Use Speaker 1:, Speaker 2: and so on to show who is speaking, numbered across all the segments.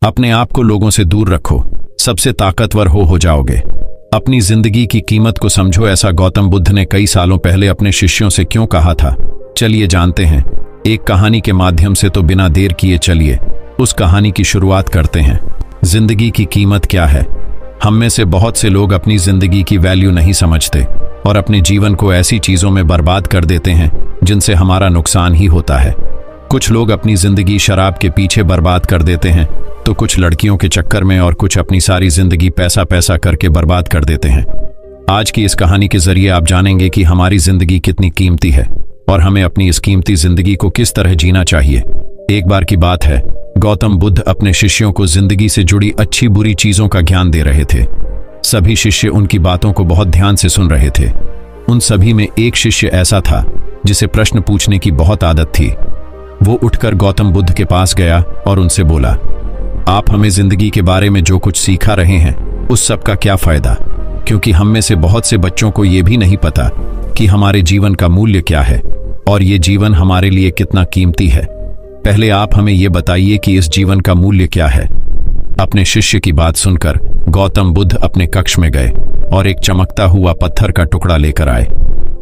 Speaker 1: अपने आप को लोगों से दूर रखो, सबसे ताकतवर हो जाओगे। अपनी जिंदगी की कीमत को समझो, ऐसा गौतम बुद्ध ने कई सालों पहले अपने शिष्यों से क्यों कहा था। चलिए जानते हैं, एक कहानी के माध्यम से। तो बिना देर किए चलिए उस कहानी की शुरुआत करते हैं। जिंदगी की कीमत क्या है? हम में से बहुत से लोग अपनी जिंदगी की वैल्यू नहीं समझते और अपने जीवन को ऐसी चीजों में बर्बाद कर देते हैं जिनसे हमारा नुकसान ही होता है। कुछ लोग अपनी जिंदगी शराब के पीछे बर्बाद कर देते हैं, तो कुछ लड़कियों के चक्कर में, और कुछ अपनी सारी जिंदगी पैसा पैसा करके बर्बाद कर देते हैं। आज की इस कहानी के जरिए आप जानेंगे कि हमारी जिंदगी कितनी कीमती है और हमें अपनी इस कीमती जिंदगी को किस तरह जीना चाहिए। एक बार की बात है, गौतम बुद्ध अपने शिष्यों को जिंदगी से जुड़ी अच्छी बुरी चीजों का ज्ञान दे रहे थे। सभी शिष्य उनकी बातों को बहुत ध्यान से सुन रहे थे। उन सभी में एक शिष्य ऐसा था जिसे प्रश्न पूछने की बहुत आदत थी। वो उठकर गौतम बुद्ध के पास गया और उनसे बोला, आप हमें जिंदगी के बारे में जो कुछ सिखा रहे हैं उस सब का क्या फायदा? क्योंकि हम में से बहुत से बच्चों को ये भी नहीं पता कि हमारे जीवन का मूल्य क्या है और ये जीवन हमारे लिए कितना कीमती है। पहले आप हमें ये बताइए कि इस जीवन का मूल्य क्या है। अपने शिष्य की बात सुनकर गौतम बुद्ध अपने कक्ष में गए और एक चमकता हुआ पत्थर का टुकड़ा लेकर आए।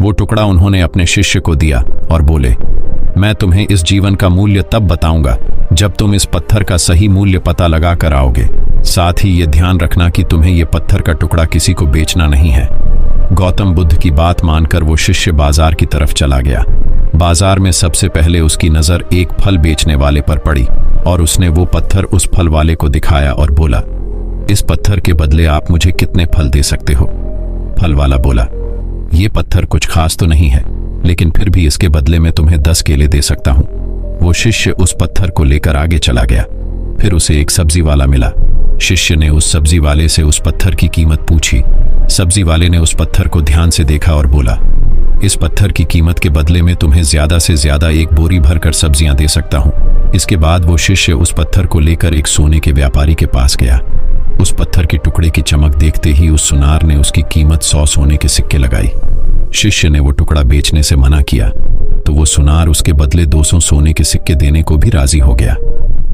Speaker 1: वो टुकड़ा उन्होंने अपने शिष्य को दिया और बोले, मैं तुम्हें इस जीवन का मूल्य तब बताऊंगा जब तुम इस पत्थर का सही मूल्य पता लगा कर आओगे। साथ ही ये ध्यान रखना कि तुम्हें ये पत्थर का टुकड़ा किसी को बेचना नहीं है। गौतम बुद्ध की बात मानकर वो शिष्य बाजार की तरफ चला गया। बाजार में सबसे पहले उसकी नजर एक फल बेचने वाले पर पड़ी और उसने वो पत्थर उस फल वाले को दिखाया और बोला, इस पत्थर के बदले आप मुझे कितने फल दे सकते हो? फल वाला बोला, ये पत्थर कुछ खास तो नहीं है, लेकिन फिर भी इसके बदले में तुम्हें 10 केले दे सकता हूं। वो शिष्य उस पत्थर को लेकर आगे चला गया। फिर उसे एक सब्जी वाला मिला। शिष्य ने उस सब्जी वाले से उस पत्थर की कीमत पूछी। सब्जी वाले ने उस पत्थर को ध्यान से देखा और बोला, इस पत्थर की कीमत के बदले में तुम्हें ज्यादा से ज्यादा एक बोरी भरकर सब्जियां दे सकता हूं। इसके बाद वो शिष्य उस पत्थर को लेकर एक सोने के व्यापारी के पास गया। उस पत्थर के टुकड़े की चमक देखते ही उस सुनार ने उसकी कीमत 100 सोने के सिक्के लगाई। शिष्य ने वो टुकड़ा बेचने से मना किया तो वो सुनार उसके बदले 200 सोने के सिक्के देने को भी राजी हो गया,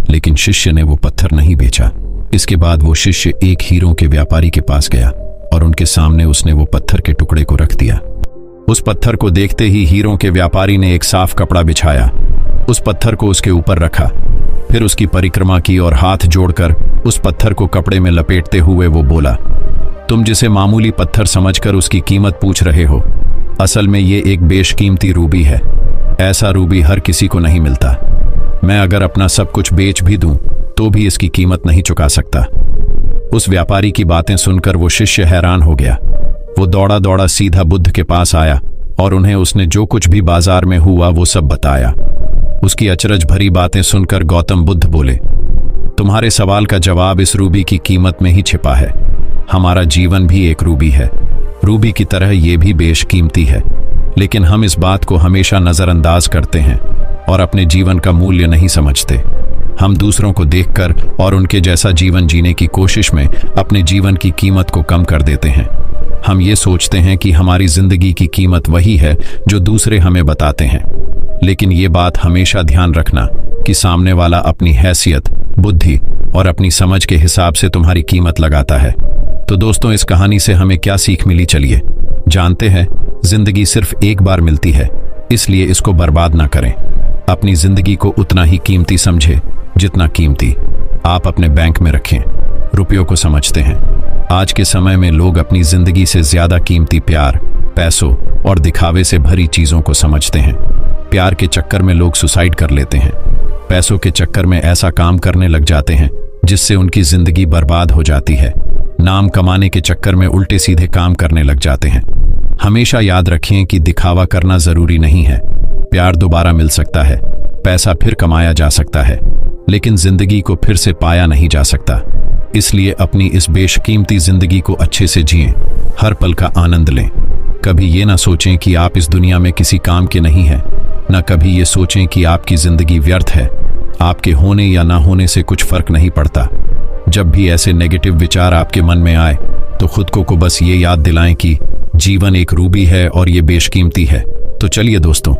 Speaker 1: लेकिन शिष्य ने वो पत्थर नहीं बेचा। इसके बाद वो शिष्य एक हीरों के व्यापारी के पास गया और उनके सामने उसने वो पत्थर के टुकड़े को रख दिया। उस पत्थर को देखते ही हीरों के व्यापारी ने एक साफ कपड़ा बिछाया, उस पत्थर को उसके ऊपर रखा, फिर उसकी परिक्रमा की और हाथ जोड़कर उस पत्थर को कपड़े में लपेटते हुए वो बोला, तुम जिसे मामूली पत्थर समझकर उसकी कीमत पूछ रहे हो, असल में ये एक बेशकीमती रूबी है। ऐसा रूबी हर किसी को नहीं मिलता। मैं अगर अपना सब कुछ बेच भी दूं तो भी इसकी कीमत नहीं चुका सकता। उस व्यापारी की बातें सुनकर वो शिष्य हैरान हो गया। वो दौड़ा दौड़ा सीधा बुद्ध के पास आया और उन्हें उसने जो कुछ भी बाजार में हुआ वो सब बताया। उसकी अचरज भरी बातें सुनकर गौतम बुद्ध बोले, तुम्हारे सवाल का जवाब इस रूबी की कीमत में ही छिपा है। हमारा जीवन भी एक रूबी है, रूबी की तरह ये भी बेशकीमती है, लेकिन हम इस बात को हमेशा नजरअंदाज करते हैं और अपने जीवन का मूल्य नहीं समझते। हम दूसरों को देखकर और उनके जैसा जीवन जीने की कोशिश में अपने जीवन की कीमत को कम कर देते हैं। हम ये सोचते हैं कि हमारी जिंदगी की कीमत वही है जो दूसरे हमें बताते हैं, लेकिन ये बात हमेशा ध्यान रखना कि सामने वाला अपनी हैसियत, बुद्धि और अपनी समझ के हिसाब से तुम्हारी कीमत लगाता है। तो दोस्तों, इस कहानी से हमें क्या सीख मिली, चलिए जानते हैं। जिंदगी सिर्फ एक बार मिलती है, इसलिए इसको बर्बाद ना करें। अपनी जिंदगी को उतना ही कीमती समझे जितना कीमती आप अपने बैंक में रखें। रुपयों को समझते हैं। आज के समय में लोग अपनी जिंदगी से ज्यादा कीमती प्यार, पैसों और दिखावे से भरी चीजों को समझते हैं। प्यार के चक्कर में लोग सुसाइड कर लेते हैं। पैसों के चक्कर में ऐसा काम करने लग जाते हैं जिससे उनकी जिंदगी बर्बाद हो जाती है। नाम कमाने के चक्कर में उल्टे सीधे काम करने लग जाते हैं। हमेशा याद रखें कि दिखावा करना जरूरी नहीं है। प्यार दोबारा मिल सकता है, पैसा फिर कमाया जा सकता है, लेकिन जिंदगी को फिर से पाया नहीं जा सकता। इसलिए अपनी इस बेशकीमती जिंदगी को अच्छे से जिएं, हर पल का आनंद लें। कभी ये ना सोचें कि आप इस दुनिया में किसी काम के नहीं हैं, न कभी ये सोचें कि आपकी जिंदगी व्यर्थ है। आपके होने या ना होने से कुछ फर्क नहीं पड़ता। जब भी ऐसे नेगेटिव विचार आपके मन में आए तो खुद को बस ये याद दिलाएं कि जीवन एक रूबी है और ये बेशकीमती है। तो चलिए दोस्तों,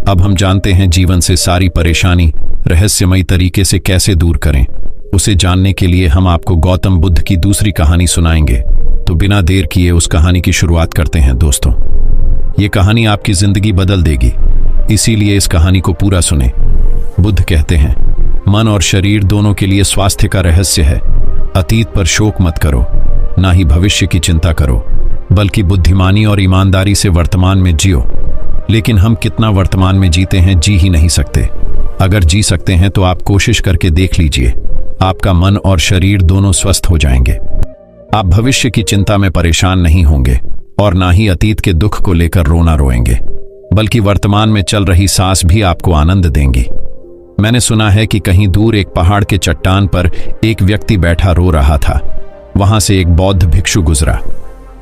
Speaker 1: अब हम जानते हैं जीवन से सारी परेशानी रहस्यमयी तरीके से कैसे दूर करें। उसे जानने के लिए हम आपको गौतम बुद्ध की दूसरी कहानी सुनाएंगे। तो बिना देर किए उस कहानी की शुरुआत करते हैं दोस्तों। ये कहानी आपकी जिंदगी बदल देगी, इसीलिए इस कहानी को पूरा सुने। बुद्ध कहते हैं, मन और शरीर दोनों के लिए स्वास्थ्य का रहस्य है। अतीत पर शोक मत करो, ना ही भविष्य की चिंता करो, बल्कि बुद्धिमानी और ईमानदारी से वर्तमान में जियो। लेकिन हम कितना वर्तमान में जीते हैं, जी ही नहीं सकते। अगर जी सकते हैं तो आप कोशिश करके देख लीजिए, आपका मन और शरीर दोनों स्वस्थ हो जाएंगे। आप भविष्य की चिंता में परेशान नहीं होंगे और ना ही अतीत के दुख को लेकर रोना रोएंगे, बल्कि वर्तमान में चल रही सांस भी आपको आनंद देंगी। मैंने सुना है कि कहीं दूर एक पहाड़ के चट्टान पर एक व्यक्ति बैठा रो रहा था। वहां से एक बौद्ध भिक्षु गुजरा।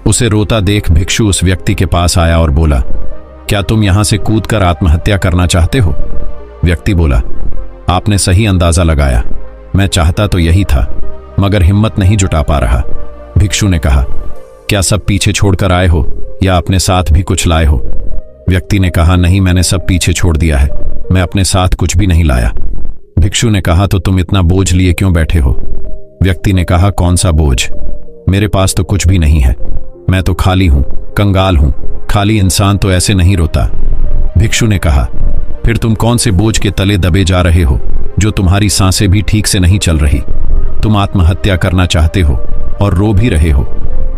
Speaker 1: उसे रोता देख भिक्षु उस व्यक्ति के पास आया और बोला, क्या तुम यहां से कूदकर आत्महत्या करना चाहते हो? व्यक्ति बोला, आपने सही अंदाजा लगाया, मैं चाहता तो यही था, मगर हिम्मत नहीं जुटा पा रहा। भिक्षु ने कहा, क्या सब पीछे छोड़कर आए हो या अपने साथ भी कुछ लाए हो? व्यक्ति ने कहा, नहीं, मैंने सब पीछे छोड़ दिया है, मैं अपने साथ कुछ भी नहीं लाया। भिक्षु ने कहा, तो तुम इतना बोझ लिए क्यों बैठे हो? व्यक्ति ने कहा, कौन सा बोझ? मेरे पास तो कुछ भी नहीं है, मैं तो खाली हूं, कंगाल हूं। खाली इंसान तो ऐसे नहीं रोता। भिक्षु ने कहा, फिर तुम कौन से बोझ के तले दबे जा रहे हो, जो तुम्हारी सांसें भी ठीक से नहीं चल रही? तुम आत्महत्या करना चाहते हो और रो भी रहे हो।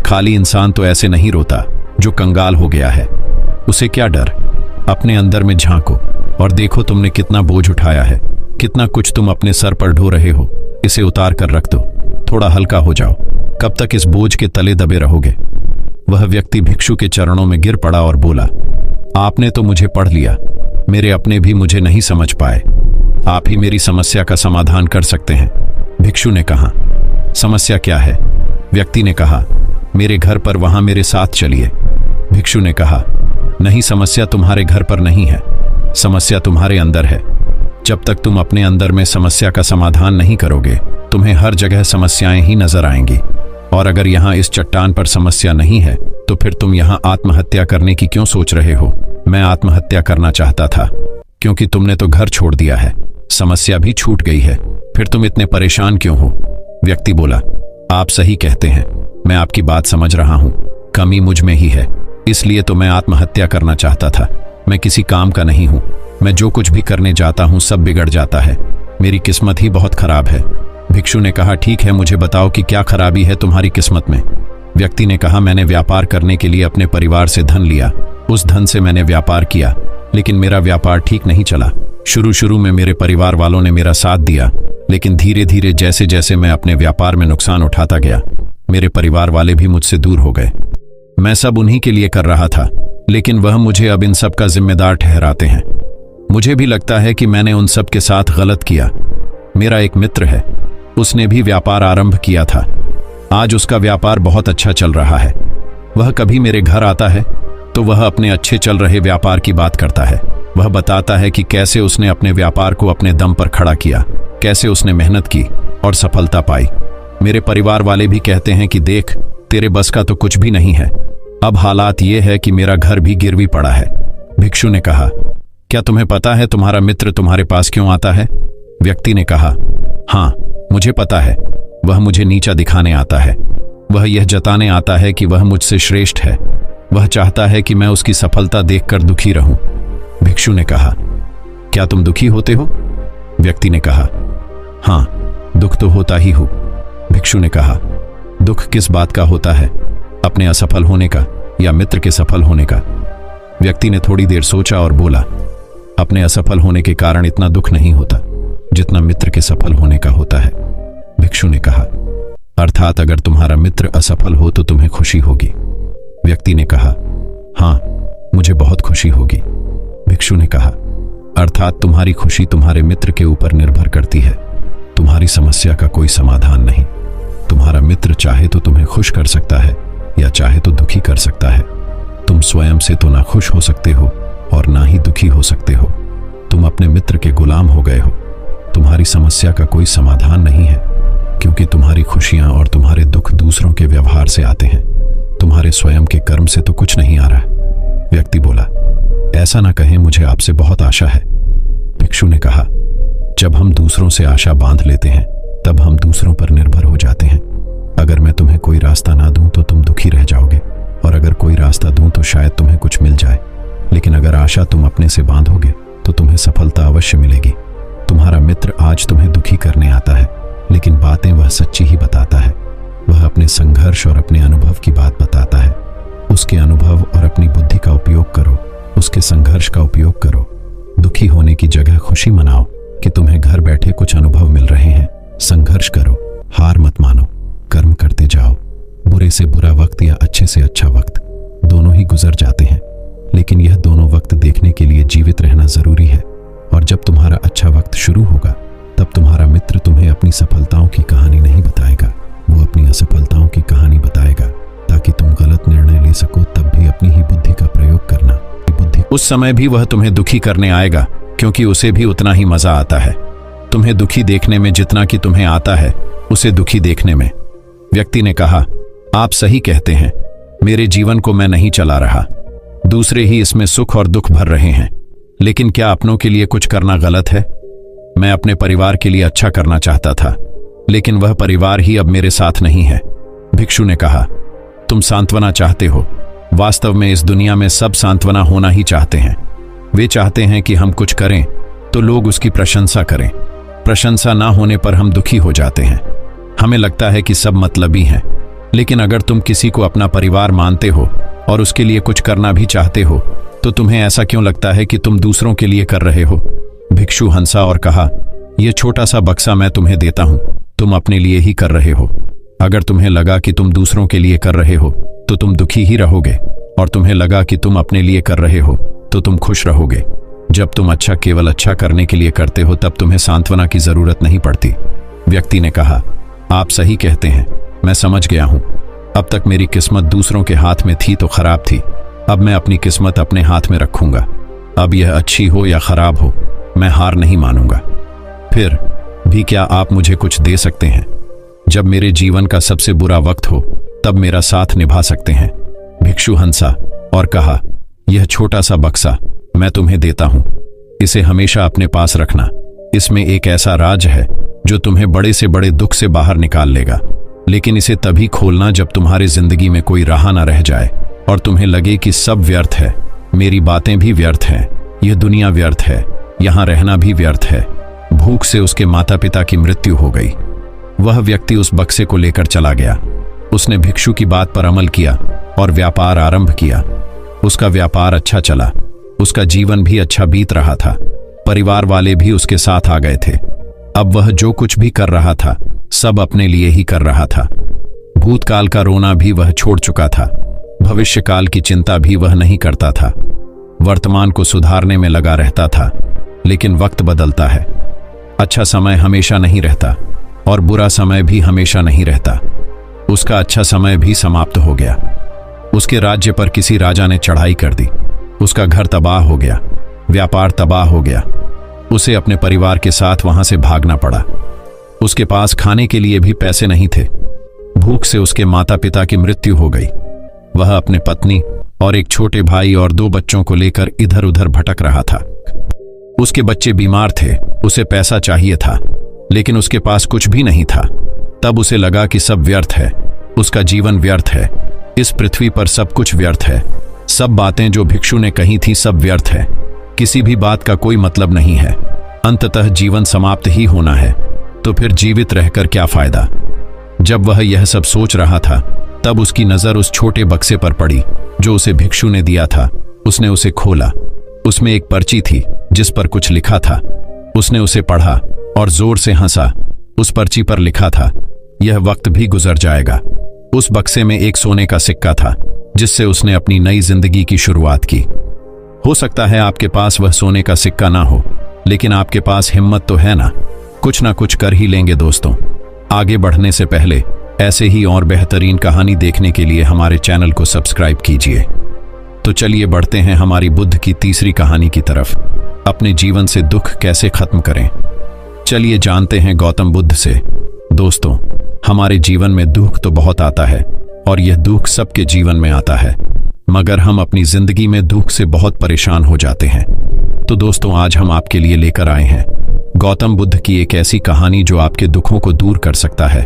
Speaker 1: खाली इंसान तो ऐसे नहीं रोता, जो कंगाल हो गया है। उसे क्या डर? अपने अंदर में झांको और देखो तुमने कितना बोझ उठाया है, कितना कुछ तुम अपने सर पर ढो रहे हो। इसे उतार कर रख दो, थोड़ा हल्का हो जाओ। कब तक इस बोझ के तले दबे रहोगे? वह व्यक्ति भिक्षु के चरणों में गिर पड़ा और बोला, आपने तो मुझे पढ़ लिया, मेरे अपने भी मुझे नहीं समझ पाए। आप ही मेरी समस्या का समाधान कर सकते हैं। भिक्षु ने कहा, समस्या क्या है? व्यक्ति ने कहा, मेरे घर पर वहां मेरे साथ चलिए। भिक्षु ने कहा, नहीं, समस्या तुम्हारे घर पर नहीं है, समस्या तुम्हारे अंदर है। जब तक तुम अपने अंदर में समस्या का समाधान नहीं करोगे, तुम्हें हर जगह समस्याएं ही नजर आएंगी। और अगर यहाँ इस चट्टान पर समस्या नहीं है, तो फिर तुम यहाँ आत्महत्या करने की क्यों सोच रहे हो? मैं आत्महत्या करना चाहता था, क्योंकि तुमने तो घर छोड़ दिया है, समस्या भी छूट गई है, फिर तुम इतने परेशान क्यों हो? व्यक्ति बोला, आप सही कहते हैं, मैं आपकी बात समझ रहा हूँ, कमी मुझ में ही है, इसलिए तो मैं आत्महत्या करना चाहता था। मैं किसी काम का नहीं हूँ, मैं जो कुछ भी करने जाता हूँ सब बिगड़ जाता है, मेरी किस्मत ही बहुत खराब है। भिक्षु ने कहा, ठीक है, मुझे बताओ कि क्या खराबी है तुम्हारी किस्मत में? व्यक्ति ने कहा, मैंने व्यापार करने के लिए अपने परिवार से धन लिया, उस धन से मैंने व्यापार किया, लेकिन मेरा व्यापार ठीक नहीं चला। शुरू में मेरे परिवार वालों ने मेरा साथ दिया, लेकिन धीरे धीरे जैसे जैसे मैं अपने व्यापार में नुकसान उठाता गया, मेरे परिवार वाले भी मुझसे दूर हो गए। मैं सब उन्हीं के लिए कर रहा था, लेकिन वह मुझे अब इन सब का जिम्मेदार ठहराते हैं। मुझे भी लगता है कि मैंने उन सब के साथ गलत किया। मेरा एक मित्र है, उसने भी व्यापार आरंभ किया था, आज उसका व्यापार बहुत अच्छा चल रहा है। वह कभी मेरे घर आता है तो वह अपने अच्छे चल रहे व्यापार की बात करता है। वह बताता है कि कैसे उसने अपने व्यापार को अपने दम पर खड़ा किया, कैसे उसने मेहनत की और सफलता पाई। मेरे परिवार वाले भी कहते हैं कि देख, तेरे बस का तो कुछ भी नहीं है। अब हालात ये है कि मेरा घर भी गिरवी पड़ा है। भिक्षु ने कहा, क्या तुम्हें पता है तुम्हारा मित्र तुम्हारे पास क्यों आता है? व्यक्ति ने कहा, हाँ, मुझे पता है, वह मुझे नीचा दिखाने आता है। वह यह जताने आता है कि वह मुझसे श्रेष्ठ है। वह चाहता है कि मैं उसकी सफलता देखकर दुखी रहूं। भिक्षु ने कहा, क्या तुम दुखी होते हो? व्यक्ति ने कहा, हाँ, दुख तो होता ही हूं। भिक्षु ने कहा, दुख किस बात का होता है, अपने असफल होने का या मित्र के सफल होने का? व्यक्ति ने थोड़ी देर सोचा और बोला, अपने असफल होने के कारण इतना दुख नहीं होता जितना मित्र के सफल होने का होता है। भिक्षु ने कहा, अर्थात अगर तुम्हारा मित्र असफल हो तो तुम्हें खुशी होगी? व्यक्ति ने कहा, हाँ, मुझे बहुत खुशी होगी। भिक्षु ने कहा, अर्थात तुम्हारी खुशी तुम्हारे मित्र के ऊपर निर्भर करती है, तुम्हारी समस्या का कोई समाधान नहीं। तुम्हारा मित्र चाहे तो तुम्हें खुश कर सकता है या चाहे तो दुखी कर सकता है। तुम स्वयं से तो ना खुश हो सकते हो और ना ही दुखी हो सकते हो। तुम अपने मित्र के गुलाम हो गए हो। तुम्हारी समस्या का कोई समाधान नहीं है, क्योंकि तुम्हारी खुशियां और तुम्हारे दुख दूसरों के व्यवहार से आते हैं, तुम्हारे स्वयं के कर्म से तो कुछ नहीं आ रहा। व्यक्ति बोला, ऐसा ना कहें, मुझे आपसे बहुत आशा है। भिक्षु ने कहा, जब हम दूसरों से आशा बांध लेते हैं तब हम दूसरों पर निर्भर हो जाते हैं। अगर मैं तुम्हें कोई रास्ता ना दूं तो तुम दुखी रह जाओगे, और अगर कोई रास्ता दूं तो शायद तुम्हें कुछ मिल जाए। लेकिन अगर आशा तुम अपने से बांधोगे तो तुम्हें सफलता अवश्य मिलेगी। तुम्हारा मित्र आज तुम्हें दुखी करने आता है, लेकिन बातें वह सच्ची ही बताता है। वह अपने संघर्ष और अपने अनुभव की बात बताता है। उसके अनुभव और अपनी बुद्धि का उपयोग करो, उसके संघर्ष का उपयोग करो। दुखी होने की जगह खुशी मनाओ कि तुम्हें घर बैठे कुछ अनुभव मिल रहे हैं। संघर्ष करो, हार मत मानो, कर्म करते जाओ। बुरे से बुरा वक्त या अच्छे से अच्छा वक्त दोनों ही गुजर जाते हैं, लेकिन यह दोनों वक्त देखने के लिए जीवित रहना जरूरी है। और जब तुम्हारा अच्छा वक्त शुरू होगा तब तुम्हारा मित्र तुम्हें अपनी सफलताओं की कहानी नहीं बताएगा, वो अपनी असफलताओं की कहानी बताएगा, ताकि तुम गलत निर्णय ले सको। तब भी अपनी ही बुद्धि का प्रयोग करना। बुद्धि उस समय भी वह तुम्हें दुखी करने आएगा, क्योंकि उसे भी उतना ही मजा आता है तुम्हें दुखी देखने में जितना कि तुम्हें आता है उसे दुखी देखने में। व्यक्ति ने कहा, आप सही कहते हैं, मेरे जीवन को मैं नहीं चला रहा, दूसरे ही इसमें सुख और दुख भर रहे हैं। लेकिन क्या अपनों के लिए कुछ करना गलत है? मैं अपने परिवार के लिए अच्छा करना चाहता था, लेकिन वह परिवार ही अब मेरे साथ नहीं है। भिक्षु ने कहा, तुम सांत्वना चाहते हो। वास्तव में इस दुनिया में सब सांत्वना होना ही चाहते हैं। वे चाहते हैं कि हम कुछ करें तो लोग उसकी प्रशंसा करें। प्रशंसा ना होने पर हम दुखी हो जाते हैं। हमें लगता है कि सब मतलबी हैं। लेकिन अगर तुम किसी को अपना परिवार मानते हो और उसके लिए कुछ करना भी चाहते हो तो तुम्हें ऐसा क्यों लगता है कि तुम दूसरों के लिए कर रहे हो? भिक्षु हंसा और कहा, यह छोटा सा बक्सा मैं तुम्हें देता हूं, तुम अपने लिए ही कर रहे हो। अगर तुम्हें लगा कि तुम दूसरों के लिए कर रहे हो तो तुम दुखी ही रहोगे, और तुम्हें लगा कि तुम अपने लिए कर रहे हो तो तुम खुश रहोगे। जब तुम अच्छा केवल अच्छा करने के लिए करते हो तब तुम्हें सांत्वना की जरूरत नहीं पड़ती। व्यक्ति ने कहा, आप सही कहते हैं, मैं समझ गया हूं। अब तक मेरी किस्मत दूसरों के हाथ में थी तो खराब थी, अब मैं अपनी किस्मत अपने हाथ में रखूंगा। अब यह अच्छी हो या खराब हो, मैं हार नहीं मानूंगा। फिर भी क्या आप मुझे कुछ दे सकते हैं? जब मेरे जीवन का सबसे बुरा वक्त हो तब मेरा साथ निभा सकते हैं। भिक्षु हंसा और कहा, यह छोटा सा बक्सा मैं तुम्हें देता हूं, इसे हमेशा अपने पास रखना। इसमें एक ऐसा राज है जो तुम्हें बड़े से बड़े दुख से बाहर निकाल लेगा। लेकिन इसे तभी खोलना जब तुम्हारी जिंदगी में कोई राह ना रह जाए और तुम्हें लगे कि सब व्यर्थ है, मेरी बातें भी व्यर्थ हैं, यह दुनिया व्यर्थ है, यहां रहना भी व्यर्थ है। भूख से उसके माता पिता की मृत्यु हो गई। वह व्यक्ति उस बक्से को लेकर चला गया। उसने भिक्षु की बात पर अमल किया और व्यापार आरंभ किया। उसका व्यापार अच्छा चला, उसका जीवन भी अच्छा बीत रहा था। परिवार वाले भी उसके साथ आ गए थे। अब वह जो कुछ भी कर रहा था सब अपने लिए ही कर रहा था। भूतकाल का रोना भी वह छोड़ चुका था, भविष्यकाल की चिंता भी वह नहीं करता था। वर्तमान को सुधारने में लगा रहता था। लेकिन वक्त बदलता है, अच्छा समय हमेशा नहीं रहता और बुरा समय भी हमेशा नहीं रहता। उसका अच्छा समय भी समाप्त हो गया। उसके राज्य पर किसी राजा ने चढ़ाई कर दी। उसका घर तबाह हो गया, व्यापार तबाह हो गया। उसे अपने परिवार के साथ वहां से भागना पड़ा। उसके पास खाने के लिए भी पैसे नहीं थे। भूख से उसके माता पिता की मृत्यु हो गई। वह अपने पत्नी और एक छोटे भाई और 2 बच्चों को लेकर इधर उधर भटक रहा था। उसके बच्चे बीमार थे, उसे पैसा चाहिए था, लेकिन उसके पास कुछ भी नहीं था। तब उसे लगा कि सब व्यर्थ है, उसका जीवन व्यर्थ है, इस पृथ्वी पर सब कुछ व्यर्थ है। सब बातें जो भिक्षु ने कही थी सब व्यर्थ है, किसी भी बात का कोई मतलब नहीं है। अंततः जीवन समाप्त ही होना है, तो फिर जीवित रहकर क्या फायदा? जब वह यह सब सोच रहा था तब उसकी नजर उस छोटे बक्से पर पड़ी जो उसे भिक्षु ने दिया था। उसने उसे खोला। उसमें एक पर्ची थी जिस पर कुछ लिखा था। उसने उसे पढ़ा और जोर से हंसा। उस पर्ची पर लिखा था, यह वक्त भी गुजर जाएगा। उस बक्से में एक सोने का सिक्का था जिससे उसने अपनी नई जिंदगी की शुरुआत की। हो सकता है आपके पास वह सोने का सिक्का ना हो, लेकिन आपके पास हिम्मत तो है ना कुछ कर ही लेंगे। दोस्तों, आगे बढ़ने से पहले ऐसे ही और बेहतरीन कहानी देखने के लिए हमारे चैनल को सब्सक्राइब कीजिए। तो चलिए बढ़ते हैं हमारी बुद्ध की तीसरी कहानी की तरफ। अपने जीवन से दुख कैसे खत्म करें, चलिए जानते हैं गौतम बुद्ध से। दोस्तों, हमारे जीवन में दुख तो बहुत आता है और यह दुख सबके जीवन में आता है, मगर हम अपनी जिंदगी में दुख से बहुत परेशान हो जाते हैं। तो दोस्तों, आज हम आपके लिए लेकर आए हैं गौतम बुद्ध की एक ऐसी कहानी जो आपके दुखों को दूर कर सकता है।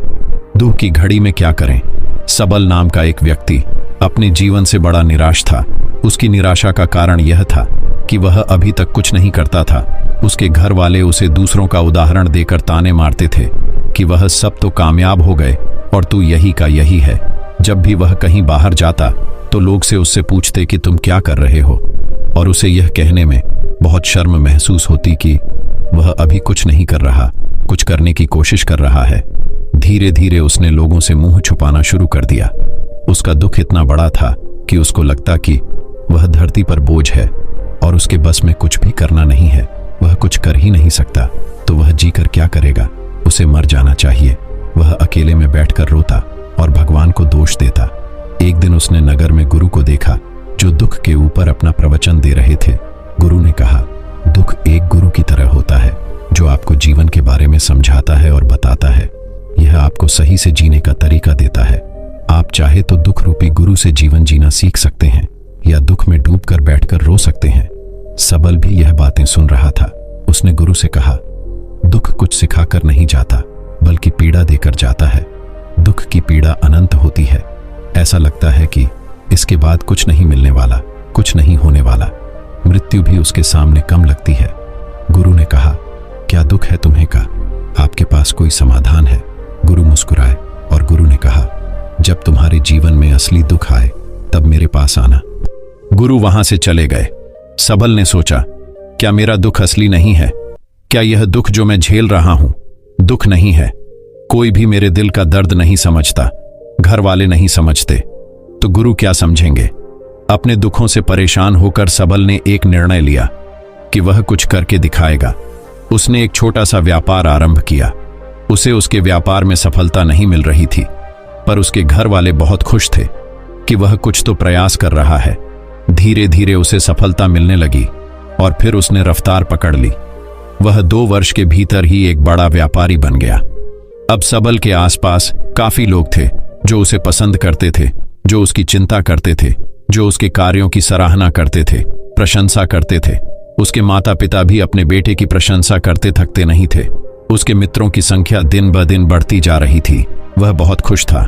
Speaker 1: दुख की घड़ी में क्या करें। सबल नाम का एक व्यक्ति अपने जीवन से बड़ा निराश था। उसकी निराशा का कारण यह था कि वह अभी तक कुछ नहीं करता था। उसके घर वाले उसे दूसरों का उदाहरण देकर ताने मारते थे कि वह सब तो कामयाब हो गए और तू यही का यही है। जब भी वह कहीं बाहर जाता तो लोग से उससे पूछते कि तुम क्या कर रहे हो, और उसे यह कहने में बहुत शर्म महसूस होती कि वह अभी कुछ नहीं कर रहा, कुछ करने की कोशिश कर रहा है। धीरे धीरे उसने लोगों से मुंह छुपाना शुरू कर दिया। उसका दुख इतना बड़ा था कि उसको लगता कि वह धरती पर बोझ है और उसके बस में कुछ भी करना नहीं है। वह कुछ कर ही नहीं सकता तो वह जीकर क्या करेगा। उसे मर जाना चाहिए। वह अकेले में बैठकर रोता और भगवान को दोष देता। एक दिन उसने नगर में गुरु को देखा जो दुख के ऊपर अपना प्रवचन दे रहे थे। गुरु ने कहा, दुख एक गुरु की तरह होता है जो आपको जीवन के बारे में समझाता है और बताता है। यह आपको सही से जीने का तरीका देता है। आप चाहे तो दुख रूपी गुरु से जीवन जीना सीख सकते हैं या दुख में डूबकर बैठकर रो सकते हैं। सबल भी यह बातें सुन रहा था। उसने गुरु से कहा, दुख कुछ सिखाकर नहीं जाता बल्कि पीड़ा देकर जाता है। दुख की पीड़ा अनंत होती है। ऐसा लगता है कि इसके बाद कुछ नहीं मिलने वाला, कुछ नहीं होने वाला। मृत्यु भी उसके सामने कम लगती है। गुरु ने कहा, क्या दुख है तुम्हें का? आपके पास कोई समाधान है? गुरु मुस्कुराए और गुरु ने कहा, जब तुम्हारे जीवन में असली दुख आए तब मेरे पास आना। गुरु वहां से चले गए। सबल ने सोचा, क्या मेरा दुख असली नहीं है? क्या यह दुख जो मैं झेल रहा हूं दुख नहीं है? कोई भी मेरे दिल का दर्द नहीं समझता, घर वाले नहीं समझते, तो गुरु क्या समझेंगे? अपने दुखों से परेशान होकर सबल ने एक निर्णय लिया कि वह कुछ करके दिखाएगा। उसने एक छोटा सा व्यापार आरंभ किया। उसे उसके व्यापार में सफलता नहीं मिल रही थी, पर उसके घर वाले बहुत खुश थे कि वह कुछ तो प्रयास कर रहा है। धीरे धीरे उसे सफलता मिलने लगी और फिर उसने रफ्तार पकड़ ली। वह 2 वर्ष के भीतर ही एक बड़ा व्यापारी बन गया। अब सबल के आसपास काफी लोग थे जो उसे पसंद करते थे, जो उसकी चिंता करते थे, जो उसके कार्यों की सराहना करते थे, प्रशंसा करते थे। उसके माता पिता भी अपने बेटे की प्रशंसा करते थकते नहीं थे। उसके मित्रों की संख्या दिन ब दिन बढ़ती जा रही थी। वह बहुत खुश था।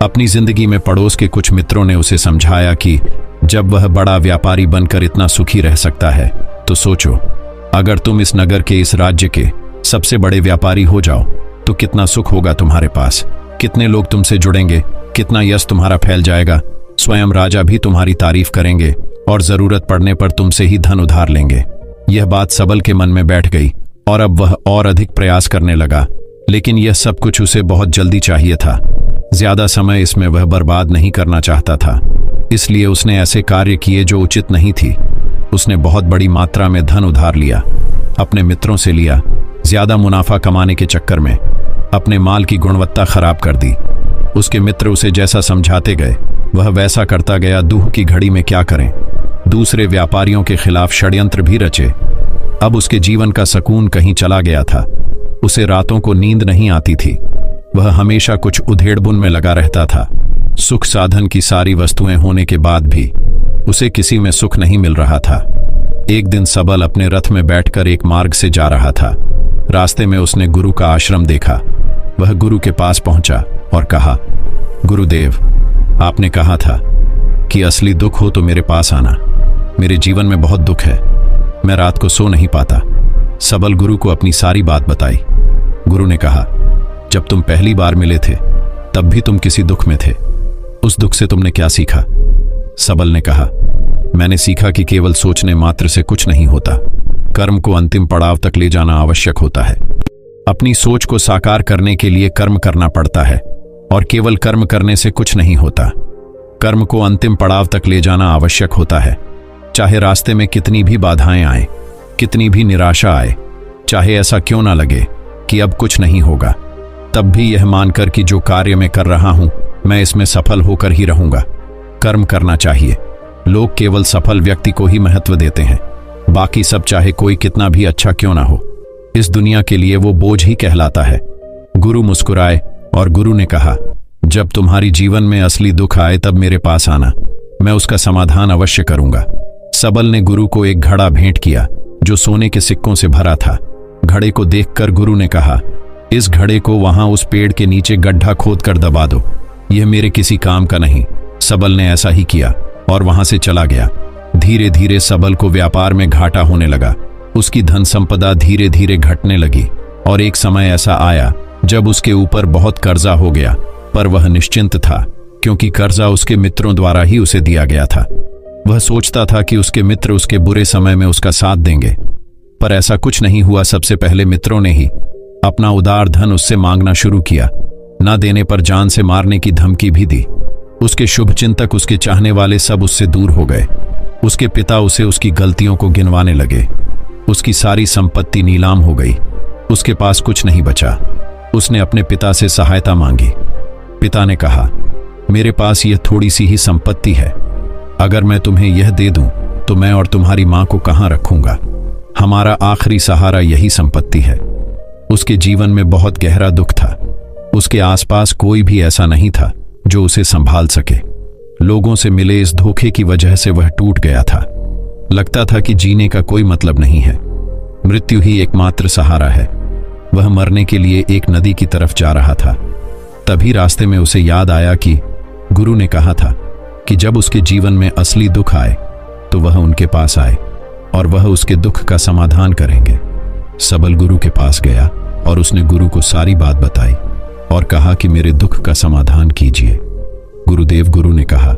Speaker 1: अपनी जिंदगी में पड़ोस के कुछ मित्रों ने उसे समझाया कि जब वह बड़ा व्यापारी बनकर इतना सुखी रह सकता है तो सोचो, अगर तुम इस नगर के, इस राज्य के सबसे बड़े व्यापारी हो जाओ तो कितना सुख होगा तुम्हारे पास, कितने लोग तुमसे जुड़ेंगे, कितना यश तुम्हारा फैल जाएगा। स्वयं राजा भी तुम्हारी तारीफ करेंगे और जरूरत पड़ने पर तुमसे ही धन उधार लेंगे। यह बात सबल के मन में बैठ गई और अब वह और अधिक प्रयास करने लगा। लेकिन यह सब कुछ उसे बहुत जल्दी चाहिए था। ज्यादा समय इसमें वह बर्बाद नहीं करना चाहता था, इसलिए उसने ऐसे कार्य किए जो उचित नहीं थी। उसने बहुत बड़ी मात्रा में धन उधार लिया, अपने मित्रों से लिया। ज्यादा मुनाफा कमाने के चक्कर में अपने माल की गुणवत्ता खराब कर दी। उसके मित्र उसे जैसा समझाते गए वह वैसा करता गया। दुख की घड़ी में क्या करें? दूसरे व्यापारियों के खिलाफ षड्यंत्र भी रचे। अब उसके जीवन का सुकून कहीं चला गया था। उसे रातों को नींद नहीं आती थी। वह हमेशा कुछ उधेड़बुन में लगा रहता था। सुख साधन की सारी वस्तुएं होने के बाद भी उसे किसी में सुख नहीं मिल रहा था। एक दिन सबल अपने रथ में बैठकर एक मार्ग से जा रहा था। रास्ते में उसने गुरु का आश्रम देखा। वह गुरु के पास पहुंचा और कहा, गुरुदेव, आपने कहा था कि असली दुख हो तो मेरे पास आना। मेरे जीवन में बहुत दुख है, मैं रात को सो नहीं पाता। सबल गुरु को अपनी सारी बात बताई। गुरु ने कहा, जब तुम पहली बार मिले थे तब भी तुम किसी दुख में थे। उस दुख से तुमने क्या सीखा? सबल ने कहा, मैंने सीखा कि केवल सोचने मात्र से कुछ नहीं होता। कर्म को अंतिम पड़ाव तक ले जाना आवश्यक होता है। अपनी सोच को साकार करने के लिए कर्म करना पड़ता है और केवल कर्म करने से कुछ नहीं होता। कर्म को अंतिम पड़ाव तक ले जाना आवश्यक होता है। चाहे रास्ते में कितनी भी बाधाएं आए, कितनी भी निराशा आए, चाहे ऐसा क्यों ना लगे कि अब कुछ नहीं होगा, तब भी यह मानकर कि जो कार्य मैं कर रहा हूं मैं इसमें सफल होकर ही रहूंगा। कर्म करना चाहिए। लोग केवल सफल व्यक्ति को ही महत्व देते हैं, बाकी सब चाहे कोई कितना भी अच्छा क्यों ना हो, इस दुनिया के लिए वो बोझ ही कहलाता है। गुरु मुस्कुराए और गुरु ने कहा, जब तुम्हारी जीवन में असली दुख आए तब मेरे पास आना, मैं उसका समाधान अवश्य करूंगा। सबल ने गुरु को एक घड़ा भेंट किया जो सोने के सिक्कों से भरा था। घड़े को देखकर गुरु ने कहा, इस घड़े को वहां उस पेड़ के नीचे गड्ढा खोद कर दबा दो। यह मेरे किसी काम का नहीं। सबल ने ऐसा ही किया और वहां से चला गया। धीरे धीरे सबल को व्यापार में घाटा होने लगा। उसकी धन संपदा धीरे धीरे घटने लगी और एक समय ऐसा आया जब उसके ऊपर बहुत कर्जा हो गया, पर वह निश्चिंत था क्योंकि कर्जा उसके मित्रों द्वारा ही उसे दिया गया था। वह सोचता था कि उसके मित्र उसके बुरे समय में उसका साथ देंगे, पर ऐसा कुछ नहीं हुआ। सबसे पहले मित्रों ने ही अपना उदार धन उससे मांगना शुरू किया। न देने पर जान से मारने की धमकी भी दी। उसके शुभचिंतक, उसके चाहने वाले सब उससे दूर हो गए। उसके पिता उसे उसकी गलतियों को गिनवाने लगे। उसकी सारी संपत्ति नीलाम हो गई। उसके पास कुछ नहीं बचा। उसने अपने पिता से सहायता मांगी। पिता ने कहा, मेरे पास यह थोड़ी सी ही संपत्ति है। अगर मैं तुम्हें यह दे दूं तो मैं और तुम्हारी मां को कहां रखूंगा? हमारा आखिरी सहारा यही संपत्ति है। उसके जीवन में बहुत गहरा दुख था। उसके आसपास कोई भी ऐसा नहीं था जो उसे संभाल सके। लोगों से मिले इस धोखे की वजह से वह टूट गया था। लगता था कि जीने का कोई मतलब नहीं है। मृत्यु ही एकमात्र सहारा है। वह मरने के लिए एक नदी की तरफ जा रहा था। तभी रास्ते में उसे याद आया कि गुरु ने कहा था कि जब उसके जीवन में असली दुख आए तो वह उनके पास आए और वह उसके दुख का समाधान करेंगे। सबल गुरु के पास गया और उसने गुरु को सारी बात बताई और कहा कि मेरे दुख का समाधान कीजिए। गुरु ने कहा,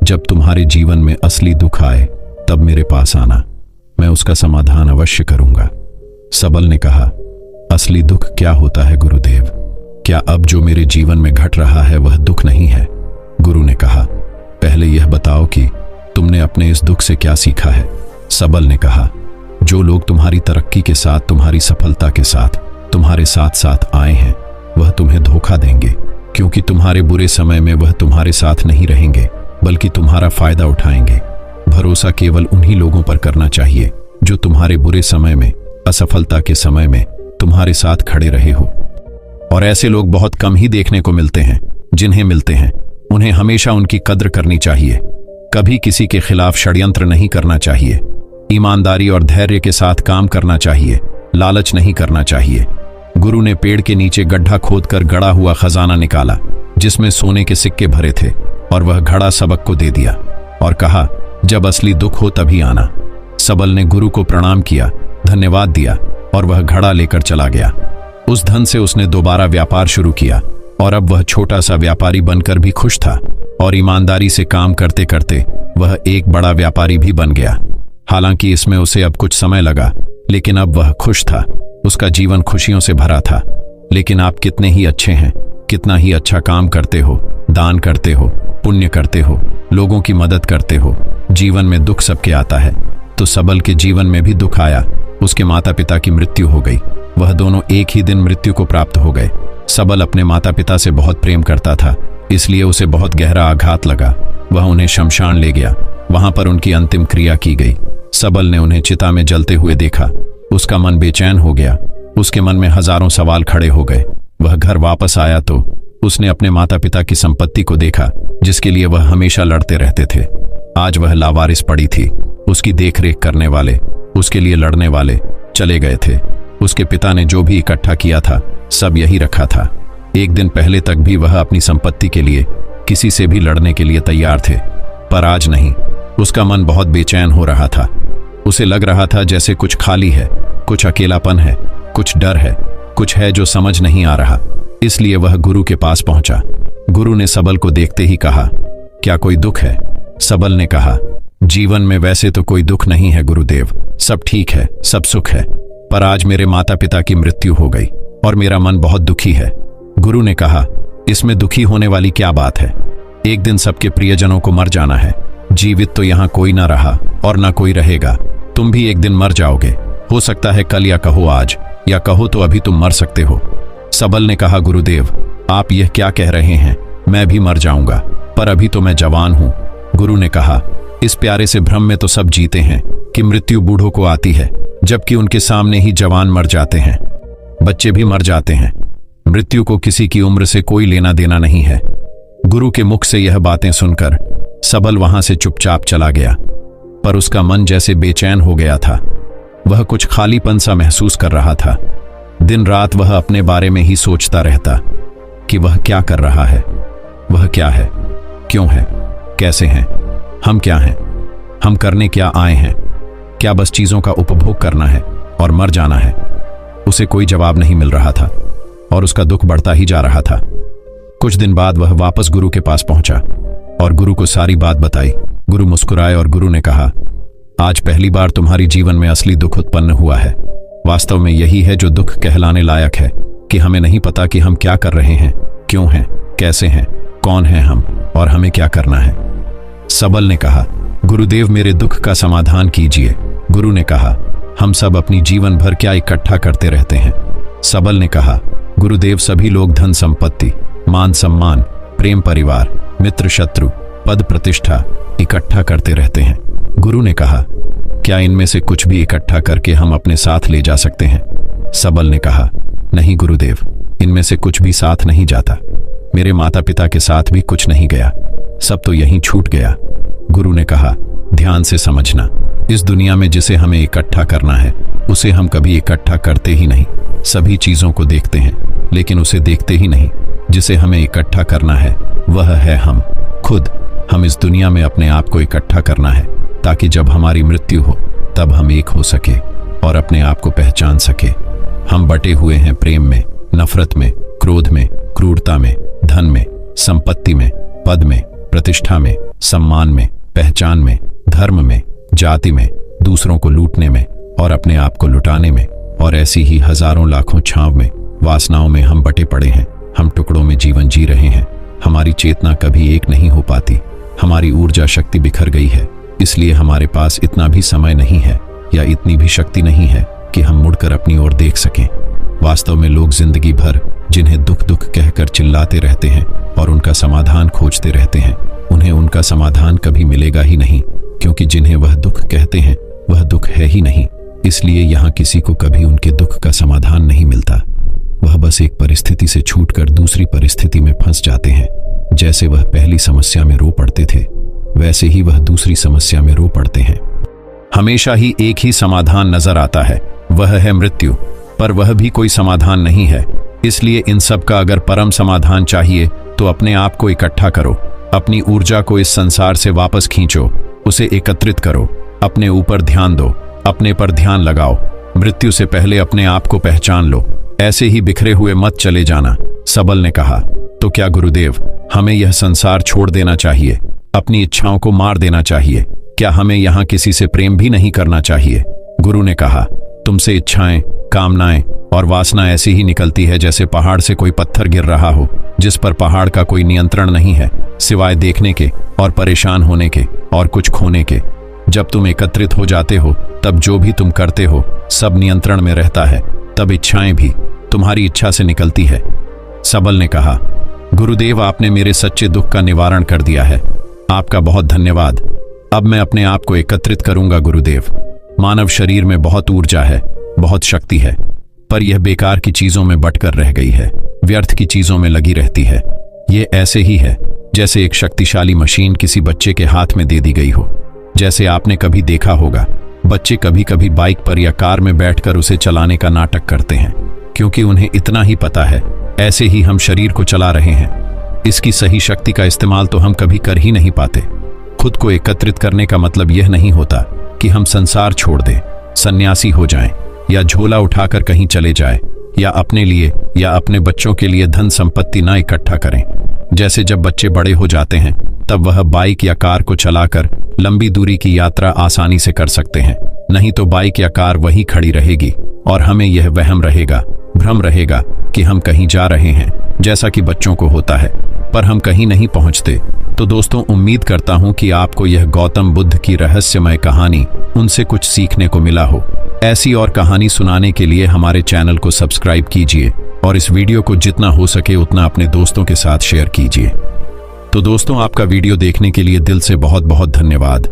Speaker 1: जब तुम्हारे जीवन में असली दुख आए तब मेरे पास आना, मैं उसका समाधान अवश्य करूंगा। सबल ने कहा, असली दुख क्या होता है गुरुदेव? क्या अब जो मेरे जीवन में घट रहा है वह दुख नहीं है? गुरु ने कहा, पहले यह बताओ कि तुमने अपने इस दुख से क्या सीखा है? सबल ने कहा, जो लोग तुम्हारी तरक्की के साथ, तुम्हारी सफलता के साथ तुम्हारे साथ साथ आए हैं वह तुम्हें धोखा देंगे, क्योंकि तुम्हारे बुरे समय में वह तुम्हारे साथ नहीं रहेंगे बल्कि तुम्हारा फायदा उठाएंगे। भरोसा केवल उन्हीं लोगों पर करना चाहिए जो तुम्हारे बुरे समय में, असफलता के समय में तुम्हारे साथ खड़े रहे हो। और ऐसे लोग बहुत कम ही देखने को मिलते हैं। जिन्हें मिलते हैं उन्हें हमेशा उनकी कद्र करनी चाहिए। कभी किसी के खिलाफ षड्यंत्र नहीं करना चाहिए। ईमानदारी और धैर्य के साथ काम करना चाहिए। लालच नहीं करना चाहिए। गुरु ने पेड़ के नीचे गड्ढा खोदकर गड़ा हुआ खजाना निकाला जिसमें सोने के सिक्के भरे थे और वह घड़ा सबक को दे दिया और कहा, जब असली दुख हो तभी आना। सबल ने गुरु को प्रणाम किया, धन्यवाद दिया और वह घड़ा लेकर चला गया। उस धन से उसने दोबारा व्यापार शुरू किया और अब वह छोटा सा व्यापारी बनकर भी खुश था और ईमानदारी से काम करते करते वह एक बड़ा व्यापारी भी बन गया। हालांकि इसमें उसे अब कुछ समय लगा, लेकिन अब वह खुश था। उसका जीवन खुशियों से भरा था। लेकिन आप कितने ही अच्छे हैं, कितना ही अच्छा काम करते हो, दान करते हो, पुण्य करते हो, लोगों की मदद करते हो, जीवन में दुख सबके आता है। तो सबल के जीवन में भी दुख आया। उसके माता पिता की मृत्यु हो गई। वह दोनों एक ही दिन मृत्यु को प्राप्त हो गए। सबल अपने माता पिता से बहुत प्रेम करता था, इसलिए उसे बहुत गहरा आघात लगा। वह उन्हें शमशान ले गया। वहां पर उनकी अंतिम क्रिया की गई। सबल ने उन्हें चिता में जलते हुए देखा। उसका मन बेचैन हो गया। उसके मन में हजारों सवाल खड़े हो गए। वह घर वापस आया तो उसने अपने माता पिता की संपत्ति को देखा जिसके लिए वह हमेशा लड़ते रहते थे। आज वह लावारिस पड़ी थी। उसकी देखरेख करने वाले, उसके लिए लड़ने वाले चले गए थे। उसके पिता ने जो भी इकट्ठा किया था सब यही रखा था। एक दिन पहले तक भी वह अपनी संपत्ति के लिए किसी से भी लड़ने के लिए तैयार थे, पर आज नहीं। उसका मन बहुत बेचैन हो रहा था। उसे लग रहा था जैसे कुछ खाली है, कुछ अकेलापन है, कुछ डर है, कुछ है जो समझ नहीं आ रहा। इसलिए वह गुरु के पास पहुंचा। गुरु ने सबल को देखते ही कहा, क्या कोई दुख है? सबल ने कहा, जीवन में वैसे तो कोई दुख नहीं है गुरुदेव, सब ठीक है, सब सुख है, पर आज मेरे माता पिता की मृत्यु हो गई और मेरा मन बहुत दुखी है। गुरु ने कहा, इसमें दुखी होने वाली क्या बात है? एक दिन सबके प्रियजनों को मर जाना है। जीवित तो यहाँ कोई ना रहा और ना कोई रहेगा। तुम भी एक दिन मर जाओगे। हो सकता है कल, या कहो आज, या कहो तो अभी तुम मर सकते हो। सबल ने कहा, गुरुदेव आप यह क्या कह रहे हैं? मैं भी मर जाऊंगा, पर अभी तो मैं जवान हूं। गुरु ने कहा, इस प्यारे से भ्रम में तो सब जीते हैं कि मृत्यु बूढ़ों को आती है, जबकि उनके सामने ही जवान मर जाते हैं, बच्चे भी मर जाते हैं। मृत्यु को किसी की उम्र से कोई लेना देना नहीं है। गुरु के मुख से यह बातें सुनकर सबल वहां से चुपचाप चला गया, पर उसका मन जैसे बेचैन हो गया था। वह कुछ खालीपन सा महसूस कर रहा था। दिन रात वह अपने बारे में ही सोचता रहता कि वह क्या कर रहा है, वह क्या है, क्यों है, कैसे हैं, हम क्या हैं, हम करने क्या आए हैं, क्या बस चीजों का उपभोग करना है और मर जाना है। उसे कोई जवाब नहीं मिल रहा था और उसका दुख बढ़ता ही जा रहा था। कुछ दिन बाद वह वापस गुरु के पास पहुंचा और गुरु को सारी बात बताई। गुरु मुस्कुराए और गुरु ने कहा, आज पहली बार तुम्हारी जीवन में असली दुख उत्पन्न हुआ है। वास्तव में यही है जो दुख कहलाने लायक है कि हमें नहीं पता कि हम क्या कर रहे हैं, क्यों हैं, कैसे हैं, कौन हैं हम और हमें क्या करना है। सबल ने कहा, गुरुदेव मेरे दुख का समाधान कीजिए। गुरु ने कहा, हम सब अपनी जीवन भर क्या इकट्ठा करते रहते हैं। सबल ने कहा, गुरुदेव सभी लोग धन संपत्ति, मान सम्मान, प्रेम परिवार, मित्र शत्रु, पद प्रतिष्ठा इकट्ठा करते रहते हैं। गुरु ने कहा, क्या इनमें से कुछ भी इकट्ठा करके हम अपने साथ ले जा सकते हैं। सबल ने कहा, नहीं गुरुदेव, इनमें से कुछ भी साथ नहीं जाता। मेरे माता पिता के साथ भी कुछ नहीं गया, सब तो यहीं छूट गया। गुरु ने कहा, ध्यान से समझना, इस दुनिया में जिसे हमें इकट्ठा करना है उसे हम कभी इकट्ठा करते ही नहीं। सभी चीजों को देखते हैं लेकिन उसे देखते ही नहीं। जिसे हमें इकट्ठा करना है वह है हम खुद। हम इस दुनिया में अपने आप को इकट्ठा करना है ताकि जब हमारी मृत्यु हो तब हम एक हो सके और अपने आप को पहचान सके। हम बटे हुए हैं प्रेम में, नफरत में, क्रोध में, क्रूरता में, धन में, संपत्ति में, पद में, प्रतिष्ठा में, सम्मान में, पहचान में, धर्म में, जाति में, दूसरों को लूटने में और अपने आप को लुटाने में, और ऐसी ही हजारों लाखों छांव में, वासनाओं में हम बटे पड़े हैं। हम टुकड़ों में जीवन जी रहे हैं। हमारी चेतना कभी एक नहीं हो पाती। हमारी ऊर्जा शक्ति बिखर गई है, इसलिए हमारे पास इतना भी समय नहीं है या इतनी भी शक्ति नहीं है कि हम मुड़कर अपनी ओर देख सकें। वास्तव में लोग जिंदगी भर जिन्हें दुख दुख कहकर चिल्लाते रहते हैं और उनका समाधान खोजते रहते हैं, उन्हें उनका समाधान कभी मिलेगा ही नहीं, क्योंकि जिन्हें वह दुख कहते हैं वह दुख है ही नहीं। इसलिए यहाँ किसी को कभी उनके दुख का समाधान नहीं मिलता। वह बस एक परिस्थिति से छूटकर दूसरी परिस्थिति में फंस जाते हैं। जैसे वह पहली समस्या में रो पड़ते थे वैसे ही वह दूसरी समस्या में रो पड़ते हैं। हमेशा ही एक ही समाधान नजर आता है, वह है मृत्यु, पर वह भी कोई समाधान नहीं है। इसलिए इन सब का अगर परम समाधान चाहिए तो अपने आप को इकट्ठा करो, अपनी ऊर्जा को इस संसार से वापस खींचो, उसे एकत्रित करो, अपने ऊपर ध्यान दो, अपने पर ध्यान लगाओ। मृत्यु से पहले अपने आप को पहचान लो, ऐसे ही बिखरे हुए मत चले जाना। सबल ने कहा, तो क्या गुरुदेव हमें यह संसार छोड़ देना चाहिए, अपनी इच्छाओं को मार देना चाहिए? क्या हमें यहाँ किसी से प्रेम भी नहीं करना चाहिए? गुरु ने कहा, तुमसे इच्छाएं, कामनाएं और वासना ऐसी ही निकलती है जैसे पहाड़ से कोई पत्थर गिर रहा हो, जिस पर पहाड़ का कोई नियंत्रण नहीं है सिवाय देखने के और परेशान होने के और कुछ खोने के। जब तुम एकत्रित हो जाते हो तब जो भी तुम करते हो सब नियंत्रण में रहता है, तब इच्छाएं भी तुम्हारी इच्छा से निकलती है। सबल ने कहा, गुरुदेव आपने मेरे सच्चे दुख का निवारण कर दिया है, आपका बहुत धन्यवाद। अब मैं अपने आप को एकत्रित करूंगा गुरुदेव। मानव शरीर में बहुत ऊर्जा है, बहुत शक्ति है, पर यह बेकार की चीजों में बटकर रह गई है, व्यर्थ की चीजों में लगी रहती है। यह ऐसे ही है जैसे एक शक्तिशाली मशीन किसी बच्चे के हाथ में दे दी गई हो। जैसे आपने कभी देखा होगा, बच्चे कभी कभी बाइक पर या कार में बैठकर उसे चलाने का नाटक करते हैं, क्योंकि उन्हें इतना ही पता है। ऐसे ही हम शरीर को चला रहे हैं। इसकी सही शक्ति का इस्तेमाल तो हम कभी कर ही नहीं पाते। खुद को एकत्रित करने का मतलब यह नहीं होता कि हम संसार छोड़ दें, सन्यासी हो जाएं, या झोला उठाकर कहीं चले जाएं, या अपने लिए या अपने बच्चों के लिए धन संपत्ति ना इकट्ठा करें। जैसे जब बच्चे बड़े हो जाते हैं तब वह बाइक या कार को चलाकर लंबी दूरी की यात्रा आसानी से कर सकते हैं, नहीं तो बाइक या कार वहीं खड़ी रहेगी और हमें यह वहम रहेगा, भ्रम रहेगा कि हम कहीं जा रहे हैं, जैसा कि बच्चों को होता है, पर हम कहीं नहीं पहुंचते। तो दोस्तों, उम्मीद करता हूं कि आपको यह गौतम बुद्ध की रहस्यमय कहानी उनसे कुछ सीखने को मिला हो। ऐसी और कहानी सुनाने के लिए हमारे चैनल को सब्सक्राइब कीजिए और इस वीडियो को जितना हो सके उतना अपने दोस्तों के साथ शेयर कीजिए। तो दोस्तों, आपका वीडियो देखने के लिए दिल से बहुत बहुत धन्यवाद।